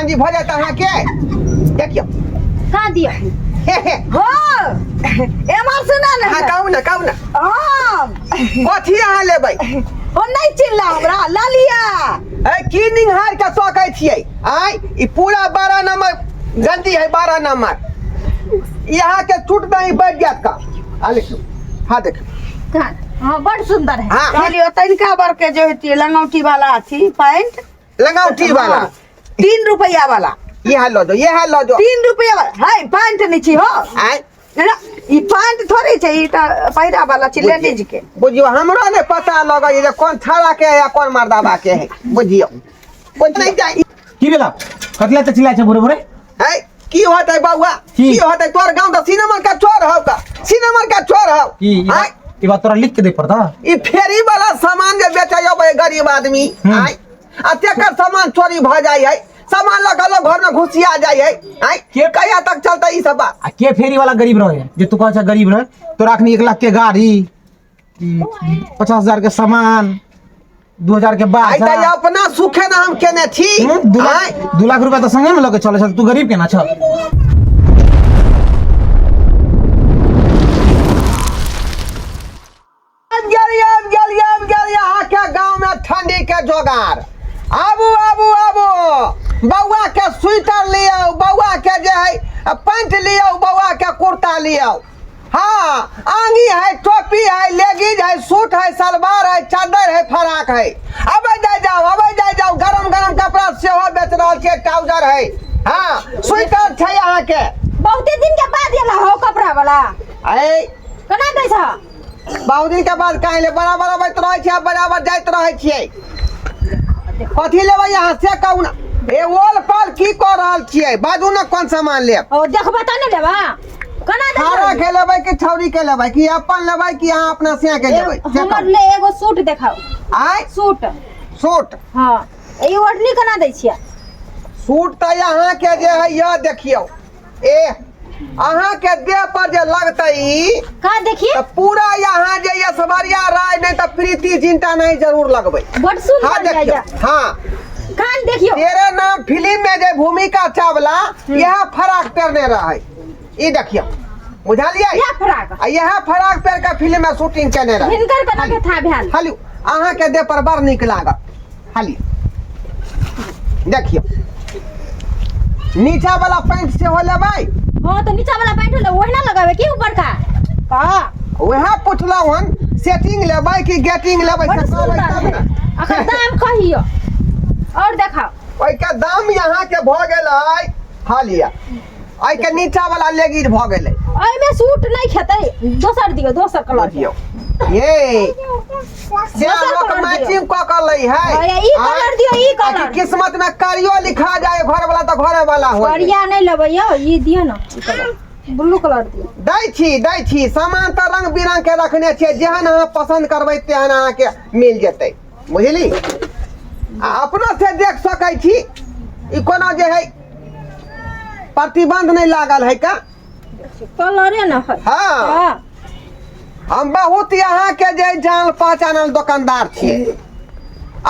गंजी भ जाता है के देखियो का दियो हो एमर सुना ना हां कहू ना हां कथी अहाँ लेबै हो नहीं चिल्ला हमरा लालिया ए की निहार के सकै छियै आइ ई पूरा 12 नंबर गंजी है 12 नंबर यहाँ के टूट नहीं बैठ गया का आ देखियो हां देखियो का हां बड़ सुंदर है हां खाली तनिका बर के जो होती लंगौटी वाला थी पैंट लंगौटी वाला 3 रुपया वाला ये लो दो 3 रुपया वाला है पैंट नीचे हो आइ ना ई पैंट थोड़ी छै ई त पैरा वाला छै लेडीज के बुझियो हमरा ने पता लगै जे कौन थारा के है या कौन मर्दाबा के है बुझियो कोन नहीं जाई की बेला कतला त चिल्लाय छै बुरे बुरे है की होतै बउआ की होतै तोर गांव त सिनेमा का चोर हौ का सिनेमा का चोर हौ की ई बात तोरा लिख के दे पड़ता ई फेरी वाला सामान जे बेचै बे गरीब आदमी आइ आ तेकर सामान चोरी भ जाय है सामान लगा घर में घुसिया जाय है आइ के कहिया तक चलता ई सब बात आ के फेरी वाला गरीब रहे जे तू कहै छै गरीब रहे तो राखनी 1 लाख के गाड़ी 50,000 के सामान 2,000 के आई बात त अपना सुखे न हम केने छी 2 लाख रुपया तो संगे में लगे चले छ तू गरीब केना छ गेलिया के गांव में ठंडी के जोगार आबू बउआ के स्वेटर लियो बउआ के जे है पैंट लियो बउआ के कुर्ता लियो हाँ आंगी है टोपी है लेगीज है सूट है सलवार है चादर है फराक है अब जाओ गरम कपड़ा सेहो बेच रहल छै ट्राउजर है हाँ स्वेटर छै यहाँ के बहुते दिन के बाद एला हो कपड़ा वाला ए केना दै छ बहुत दिन के बाद काहे ले बराबर अबैत रहै छै बराबर जाइत रहै छियै कथी लेबै यहाँ से कहू ना ए ओल पाल की कर रहल छियै बाजू ना कोन सामान लेब ओ देखबा त नै लेबा केना दै खारा के लेबै कि छौरी के लेबै कि अपन लेबै कि अहाँ अपना से के लेबै हमर ले एगो सूट देखाओ आइ सूट हां ई ओढ़नी केना दै छियै सूट त यहाँ के जे है यह देखियो ए अहाँ के देह पर जे लगतै ई का देखिए त पूरा यहाँ जे ये सवरिया राय नहीं त प्रीति जिंटा नहीं जरूर लगबै बड़ सुंदर देखियो हां कान देखियो तेरे नाम फिल्म में जे भूमिका चावला यह फराक पहने रहे ई देखियो बुझलियै यह फराक यह फराक पहन के फिल्म में शूटिंग केने रहे हिनकर केना के था भेल हालू अहाँ के देह पर बड़ नीक लागत हाली देखियो नीचा वाला पैंट से हो लेबै हां तो नीचा वाला पैंट ले ओहना लगावे की ऊपर का वह पुछलौ हन सेटिंग लेबै कि गेटिंग लेबै से कहबै तब ना अकर दाम कहियो और देखाओ ओइ के दाम यहाँ के भ गेलै हालिया आई के नीचा वाला लेगीज भ गेलै ओइ में सूट नहीं खेतै दोसर दियो दोसर कलर दियो ये श्याम लोग मैचिंग क कर लै है ई कलर दियो ई कलर किस्मत में करियो लिखा जाए घर वाला तो घरे वाला हो करिया नहीं लेबै यो ई दियो ना ई कलर ब्लू कलर दियो दै छी सामान तो रंग बिरंग के रखने छियै जेहन अहाँ पसंद करबै तेहन अहाँ के मिल जेतै बुझली अपनो से देख सकै छी ई कोनो जे है प्रतिबंध नहीं लागल है का कलरे ना है हां हम बहुत यहाँ के जे जान पहचानल दुकानदार छियै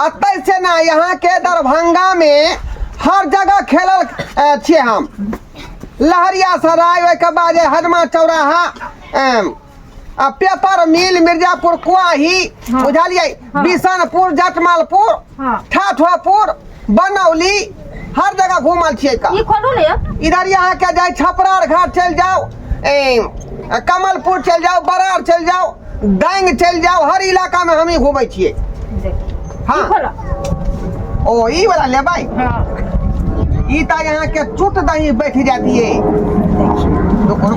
अतै से ना यहाँ के दरभंगा में हर जगह खेलल छियै हम लहरिया सराय ओइ के बाद हजमा चौराहा पेपर मिल मिर्जापुर कुआही बुझलियै बिशनपुर जटमालपुर ठाठुआपुर बनौली हर जगह घूमल छियै का ई खोलू ने इधर यहाँ के जाए छपरार घाट चल जाओ कमलपुर चल जाओ बरार चल जाओ डांग चल जाओ हर इलाका में हम ही घूमे छियै हाँ ओ ई वाला लेबै ई त यहाँ के चुट दही बैठ जाती है रुको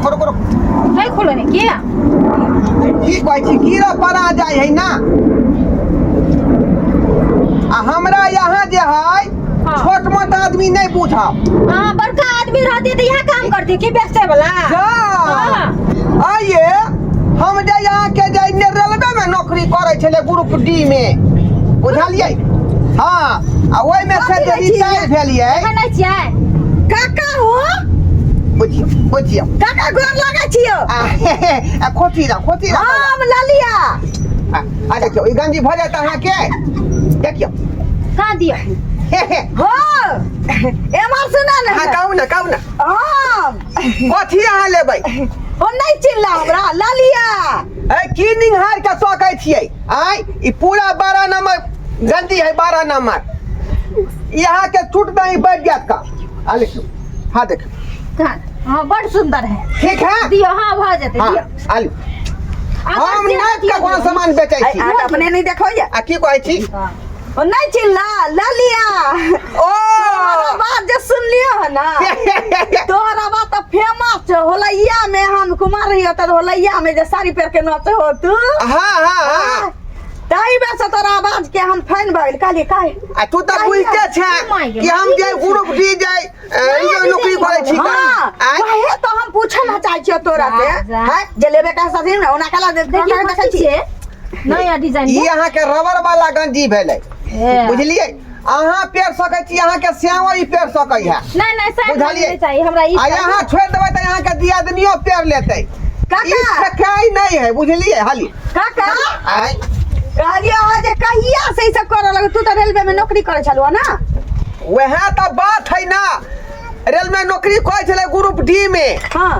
नहीं खोलो ने किया ई कहै छी कीड़ा पड़ा जाय है ना आ हमरा यहाँ जे है छोट मोट आदमी नहीं पूछा हां बड़का आदमी रहते तो यहाँ काम करते की बेचते वाला आइए हम जे यहाँ के जे रेलवे में नौकरी करे छले ग्रुप डी में बुझलियै हां आ ओइ में से जे रिटायर भेलियै नहीं छियै काका हो बुझियो काका गोर लगा छियो आ खोटी रह हम लालिया आ देखियो ई गंजी भ जाता अहाँ के देखियो कहाँ दिया हो एमर सुना ना हाँ कहू ना हां कथी अहाँ लेबै हो नहीं चिल्ला हमरा ला लिया की निहार के सकै छियै आय ई पूरा 12 नंबर गंदी है 12 नंबर यहाँ के छूट नहीं बैठ गया का आ लिखो हाँ देखो कहाँ हाँ बड़ सुंदर है ठीक है दियो हाँ भा जाते हाँ दियो आलू हम नहीं के कोनो सामान बेचै छी आ अपने नहीं देखो या आ की कहै छी हो नहीं चिल्ला ला लिया ओ बात जो सुन लियो है ना तोहरा बात तो फेमस होलैया में हम कुमार रही होता होलैया में जो साड़ी पहन के नाचे हो तू हाँ ताई बस तोरा आवाज के हम फैन भइल काली काहे आ तू त बुझते छ कि हम जे ग्रुप डी जाय ये नौकरी करे छी हां काहे तो हम पूछना चाहि छियो तोरा से है जे लेबे का सथिन ना ओना कला देखिए देखै छी नया डिजाइन ई अहाँ के रबर वाला गंजी भेलै बुझलिए अहाँ पेर सकै छी अहाँ के श्यामो ई पेर सकै है नहीं साइड बुझलिए चाहिए हमरा ई आ यहाँ छोड़ देबै त यहाँ के दियादनियो पेर लेतै काका सकाई नहीं है बुझलिए हाली काका आय कहलियो जे कहिया से ई सब कर लग तू त रेलवे में नौकरी करे छलवा ना वह त बात है ना रेल में नौकरी कोइ छले ग्रुप डी में हां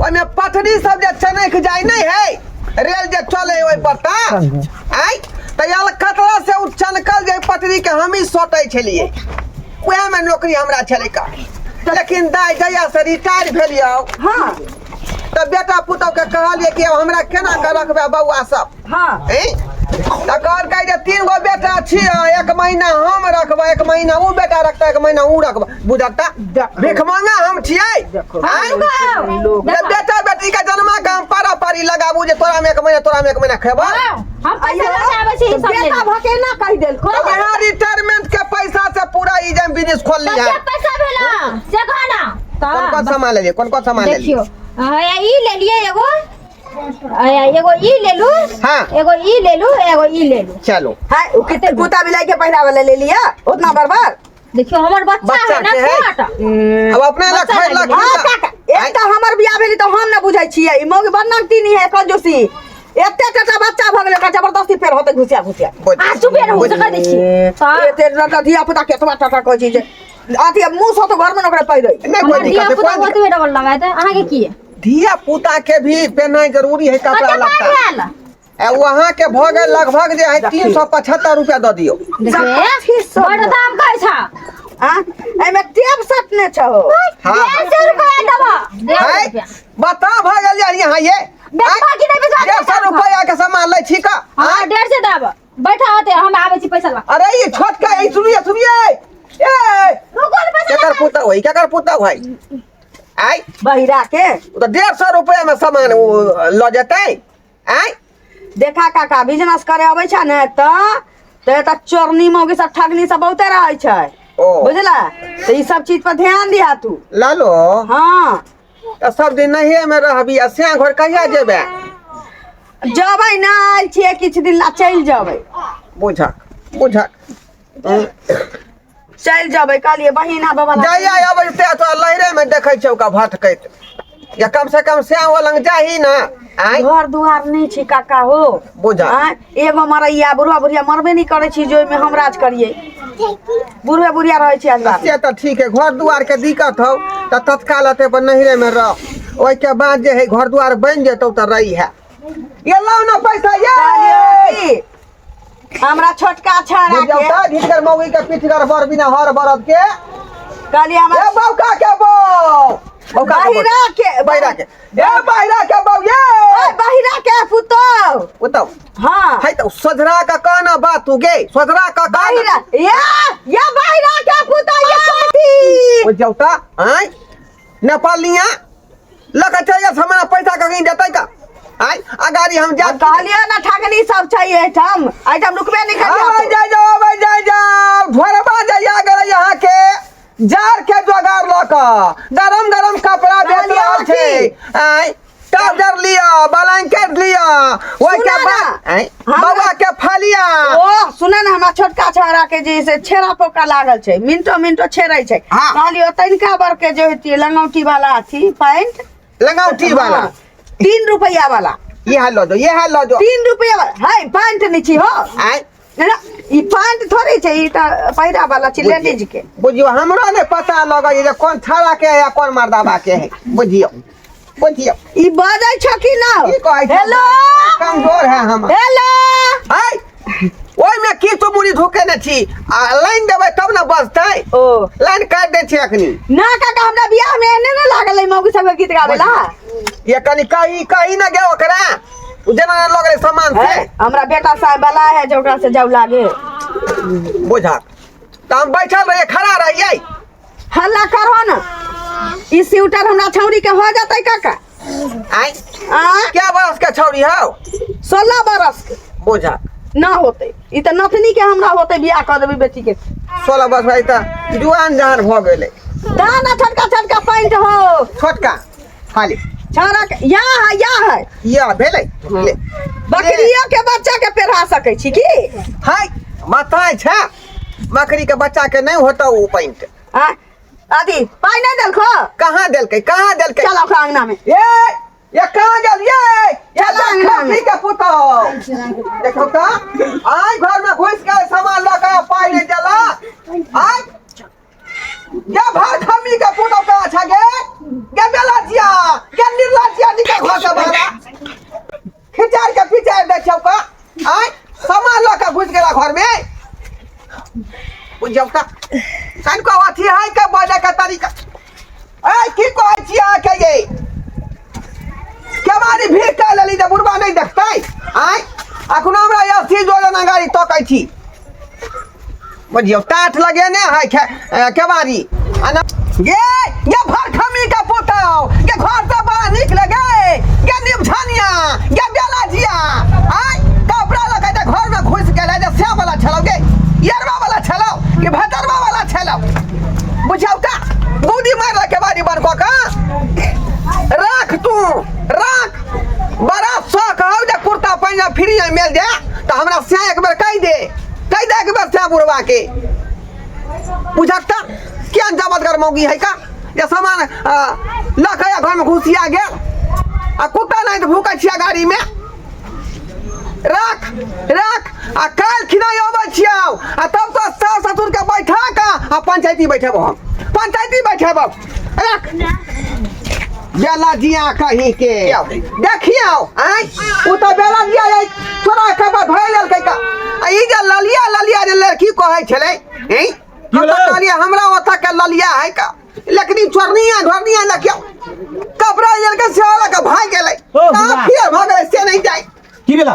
ओइ में पटरी सब जे चनक जाय नहीं है रेल जे चले ओइ पर ता आय त याल कतरा से उ चनकल जे पटरी के हम ही सोटै छलिए वह में नौकरी हमरा छले का लेकिन दाई जया से रिटायर भेलियो हां त बेटा पुतौ के कहलिए कि अब हमरा केना के रखबे बौआ सब हां त कहल कह जे 3 गो बेटा छियै 1 महीना हम रखबै 1 महीना उ बेटा रखता 1 महीना उ रखबै बुझता भिखमंगा हम छियै बेटा बेटी के जन्मा के हम पारा पारी लगाबू जे तोरा में 1 महीना खेबा हम पैसा लगावे छी सब बेटा भके ना कह देल अब यहाँ रिटायरमेंट के पैसा से पूरा ई जम बिजनेस खोल लिया पैसा भेला से कहना कौन सामान ले लिए कौन सामान ले लिए देखियो आया ई ले लिए एगो आया एगो ई ले लू हाँ एगो ई ले लू एगो ई ले लू चलो हां उ कितने कुत्ता बिलाई के पहिरा वाला ले लिया उतना बर्बाद देखियो हमर बच्चा है ना छोटा अब अपने ला खाइ ला हां काका एक तो हमर बियाह भेली तो हम ना बुझाई छियै ई मौग बननती नहीं है कंजूसी एते टटा बच्चा भ गेल का जबरदस्ती फेर होते घुसिया आ चुपे रहू से कह दै छी एते टटा धिया पुता केतबा टटा कहै छी जे अथी मुंह सो तो घर में नकरे पहिरै नहीं कोई दिया दिक्कत पुता ओतबे डबल लगाए त अहाँ के की है धिया पुता के भी पहनाई जरूरी है कपड़ा लगता है वहाँ के भ गए लगभग जे है 375 रुपया द दियो देखिए बड़ दाम कहै छा हां एमे टेप सट ने छौ हां 150 रुपया देबा 150 रुपया बता भ गेल यहाँ ये बेटा की नहीं बेचा 150 रुपया के सामान ले छी का हां 150 देब बैठा होते हम आवे छी पैसा ला अरे ये छोटका ए सुनिए ए रुको पैसा केकर पुता भाई आई बहिरा के तो 150 रुपया में सामान ल जतै आई देखा काका बिजनेस करे आबै छ ने त चोरनी मौगी सब ठगनी सब बहुते रहै छै ओ बुझला तो ई सब चीज पर ध्यान दिया तू लालो हां तो सब दिन नहीं में रहबी आ से घर कहिया जेबे जबै ना आइल छियै किछ दिन ला चल जबै बुझक चल जबै कहलिए बहिना बाबा जइया अबै ते तो लहरे में देखै छौ का भटकैत या कम से कम श्याम लंग जाही ना आई घर दुआर नहीं छी काका हो बुझा एगो मरैया बुढ़वा बुढ़िया मरबे नहीं करे छी जो में हम राज करिए बुढ़वे बुढ़िया रहे छी आज से तो ठीक है घर दुआर के दिक्कत हो तो तत्काल अते पर नहरे में रह ओइ के बाद जे है घर दुआर बन जेतौ त रही है ये लाओ ना पैसा ये हमरा छोटका छाड़ा के बुझौता ढिकर मौगी के पिठगर बर बिना हर बरद के कहली हमरा ए बौका के बौ बहिरा के ए बहिरा के बौ ये बहिरा के पुतो उतौ हां है तो सजरा का कहना बात तू गे सजरा का बहिरा या बहिरा के पुतो या बुझौता आई नेपालिया लगा चाहिए हमारा पैसा कहीं देतै का आई अगाड़ी हम जा कहलियो ना ठगनी सब चाहिए हम आइटम रुकबे नहीं कर जाओ घरबा जाइया गए यहाँ के जार के जोगार लक गरम गरम कपड़ा बेच रहल छै आई चादर लिया ब्लैंकेट लिया ओइ के बाद आई बाबा के फलिया ओ सुन ना हमरा छोटका छौरा के जैसे छेरा पोका लागल छै मिनटो छेरै छै कहलियो तनिका बर के जो हेती लंगौटी वाला थी पैंट लंगौटी वाला 3 रुपया वाला ये हाल लो जो 3 रुपया वाला है पैंट नीची हो आई ई पैंट थोड़ी छै ई त पहिरा वाला छै लेडीज के। बुझियो हमरा ने पता लगे जे कौन छाड़ा के है या कौन मर्दाबा के है। बुझियो बुझियो ई बजै छ कि ना? की कहै छै? हेलो कमजोर है हम। हेलो हाय ओइ में की तो मुड़ी धोके न छी आ लाइन देबै तब न बजतै। ओ लाइन काट दे छी अखनी। ना काका हमरा बियाह में एने ना लागल है मौगी सब गीत गावेला। ये कनी कहीं न गए ओकरा जना न लगले सामान से। हमरा बेटा साहब वाला है जो ओकरा से जाऊ लागे। बुझा त हम बैठल रहिए खड़ा रहिए। हल्ला करो ना ई स्वेटर हमरा छौरी के हो जातै काका। आई आ क्या बरस के छौरी हो? 16 बरस के बुझा ना होते ई त नथनी के हमरा होते बियाह कर देबे बेटी के। 16 वर्ष भाई त जुआन जहान भ गेले। दाना छोटका छोटका पैंट हो छोटका खाली छौरा के या है या भेले ले बकरियों के बच्चा के पहरा सकै छी की? हाय माथाय छै बकरी के बच्चा के नहीं होता वो पैंट। आ आदि पाई नहीं देलखो? कहाँ देलकै चलो ओकरा अंगना में। ये कहाँ गेल ये चलो अंगना में। ठीक है पुतो देखो त आई घर में घुस के सामान लगा पाई नहीं देला। आई या भार खमी के पुतो का अच्छा गे बेलाजिया के निर्लाजिया निकल घर से बाहर खिचार के पीछे दे छौका। आई सामान लगा घुस गेला घर में। बुझौ का कान को अथी है के बोले का तरीका। ए की कहै छी आ के ये केवारी भीड़ के लेली जे बुढ़वा नहीं देखतै। आई अखनो हमरा अथी जोजना गाड़ी तकै छी। बुझियो टाट लगेने है केवारी ये भरखमी का पुताओ के घर से बड़ा निकले गे निमझानिया गे बेलाजिया। आई कपड़ा लगा दे घर में घुस गेले जे से वाला छलौ गे यरवा वाला छलौ कि भतरवा वाला छलौ। बुझाउ ता बूदी मार के बारी बन को का राख तू राख बड़ा शौक हो जे कुर्ता पहना फ्री में मिल दे तो हमरा से एक बार कह दे एक बार से बुढ़वा के। बुझाता क्या जबरदस्त मौगी है का ये सामान लखया घर में घुसिया गया आ कुत्ता नहीं तो भूखा छिया गाड़ी में। रख रख आ काल खिनाई अबै छियाउ आ तब तो सास ससुर के बैठा का आ पंचायती बैठेबो हम पंचायती बैठेबो। रख बेला जिया कहीं के देखियो आई उ तो बेला जिया है छोरा के बाद भय लेल के का ई जे ललिया जे लड़की कहै छलै हैं हम तो कहलिए हमरा ओथा के ललिया है का लेकिन ई छोरनिया लखियो कपड़ा लेल के सेवाला का भाग गेलै कहां फिर भाग गेलै से नहीं जाय। की भेला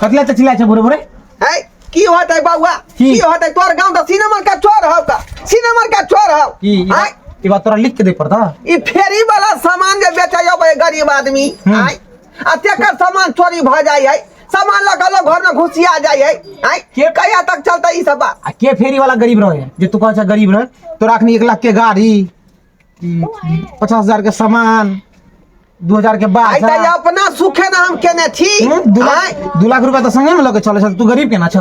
कतला त चिल्लाय छ बोरे है की होतै बउआ की होतै तोर गांव त सिनेमा का चोर हो का सिनेमा का चोर हो। की ई बात तोरा लिख के दे पड़ता। ई फेरी वाला सामान जे बेचै अबै गरीब आदमी आई आ तेकर सामान चोरी भ जाय है सामान लगा घर में घुसिया जाय है। आई के कहिया तक चलता ई सब बात? आ के फेरी वाला गरीब रहे जे तू कहै छ गरीब रहे तोरा अखनी 1 लाख के गाड़ी 50,000 के सामान 2,000 के आई बाजा त अपना सुखे ना हम केने छी। 2 लाख रुपया तो संगे में लगे चले तू गरीब के ना छ।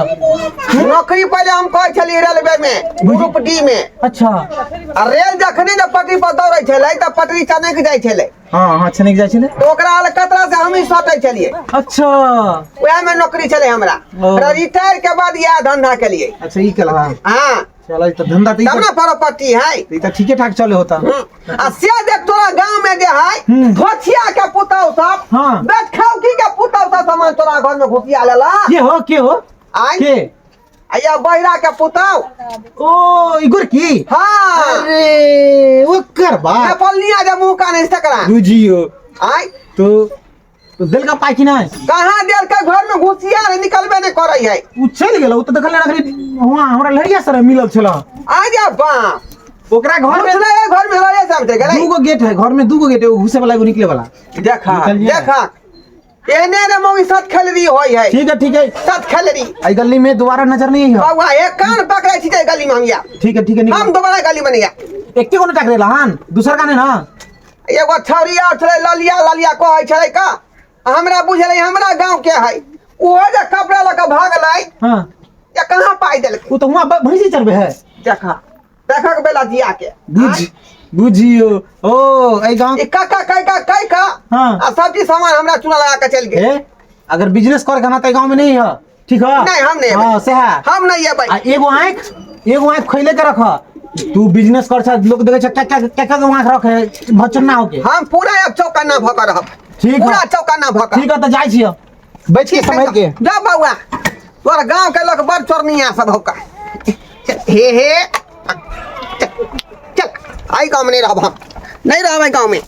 नौकरी पहले हम कहै छली रेलवे में ग्रुप डी में। अच्छा आ रेल जखने जे पटरी पर दौड़ै छलै त पटरी चनक जाय छलै। हां छनक जाय छले तो ओकरा अलकतरा से हम ही सटै छलिए। अच्छा ओया में नौकरी चले हमरा रिटायर के बाद यह धंधा के लिए। अच्छा ई कल हां चलो तो धंधा तो तब ना प्रॉपर्टी है ई तो ठीके ठाक चले होता। आ से देख तोरा गांव में जे है धोथिया के पुतौ सब हां बेच खाऊ की के पुतौ सब सामान तोरा घर में घुसिया लेला। के हो आई के आया बहिरा के पुतौ ओ इगुर की। हां अरे ओकर बा नेपालिया जे मुंह का नहीं सकरा बुझियो आई तो दिल का पाई कि ना कहां देल के घर में घुसिया रे निकलबे नहीं करे है। उ चल गेल उ तो देखल रखली वहां हमरा लड़िया सर मिलल छला आ जा बा ओकरा घर में घर में रहे सब देख ले दूगो गेट है घर में दूगो गेट है एगो घुसे वाला एगो निकले वाला। देखा एने रे मौगी साथ खेलरी होय है। ठीक है साथ खेलरी आई गली में दोबारा नजर नहीं है बाबा एक कान पकड़े छी गली में हम या ठीक है हम दोबारा गली में नहीं या एकटे कोनो टकरेला हां दूसरा काने ना एगो छौरी और छले ललिया कहै छले का हमरा बुझले हमरा गांव के है ओ जे कपड़ा लगा भागलै। हां या कहां पाई देल उ तो वहां भैंसी चरबे है। देखा के बेला जिया के बुझियो ओ ए गांव कई का हां आ सब चीज सामान हमरा चुना लगा के चल गए। अगर बिजनेस करे खाना त गांव में नहीं है ठीक है नहीं हम नहीं हाँ से है हम नहीं है आ भाई। एगो आँख खोले के रख तू बिजनेस कर छ लोग देखे छ क्या आँख रखे भचन ना होके हम पूरा एक चौका ना भकर रहब। ठीक पूरा है चौका ना भकर। ठीक है तो जाय छियै बैठ के समझ के जा बउआ तोरा गांव के लोग बड़ चोरनिया सब होका। हे हे चल आई गांव में नहीं रहब हम नहीं रहब गांव में।